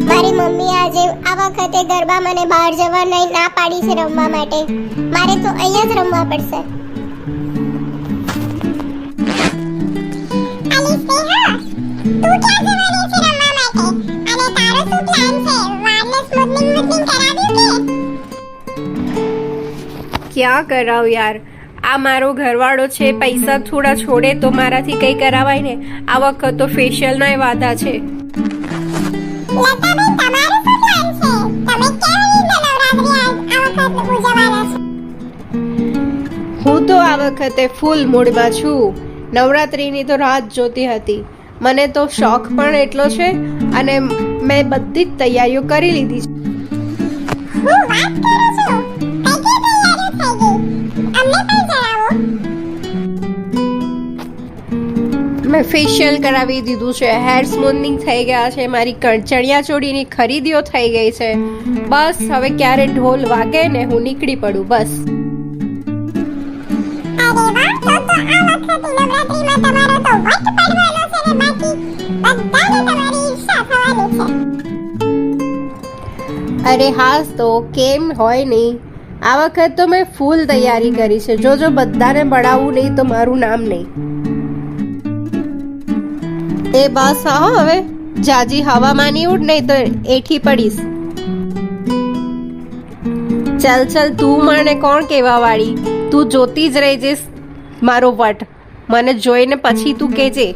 મારી મમ્મી આજે આ વખતે ગરબા મને બહાર જવા નહીં ના પાડી છે રમવા માટે. મારે તો અહીંયા જ રમવા પડશે. અલી સ્નેહા, તું ક્યાં જવાની છે રમવા માટે? અને તારો શું પ્લાન છે? વાયરલેસ મોડલિંગ કરાવ્યું કે? ક્યાં કરાવ યાર, આ મારો ઘરવાળો છે, પૈસા થોડા છોડે તો મારાથી કઈ કરાવાય ને. આ વખત તો ફેશિયલ ના વાદા છે. હું તો આ વખતે ફૂલ મૂડમાં છું. નવરાત્રીની તો રાત જોતી હતી. મને તો શોખ પણ એટલો છે અને મેં બધી જ તૈયારીઓ કરી લીધી છે. મેં ફેશિયલ કરાવી દીધું છે, હેર સ્મૂથનિંગ થઈ ગયા છે, મારી ચણિયા ચોળીની ખરીદીઓ થઈ ગઈ છે. બસ હવે ક્યારે ઢોલ વાગે ને હું નીકળી પડું બસ. અરે હાસ તો કેમ હોય નહીં. આ વખત તો મેં ફૂલ તૈયારી કરી છે. જો બધાને બળાવું નહીં તો મારું નામ નહીં. એ બસ હા, હવે જાજી હવામાની ઉડ નહીં તો એઠી પડીશ. ચલ તું મને કોણ કેવા વાળી, તું જોતી જ રહેજે મારો વટ. મને જોઈને પછી તું કહેજે.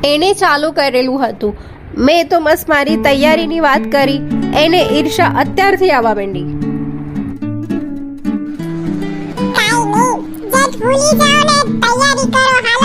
એને ચાલુ કરેલું હતું, મેં તો બસ મારી તૈયારીની વાત કરી, એને ઈર્ષા અત્યારથી આવવા માંડી. ભૂલી જાઓ ને તૈયારી કરો.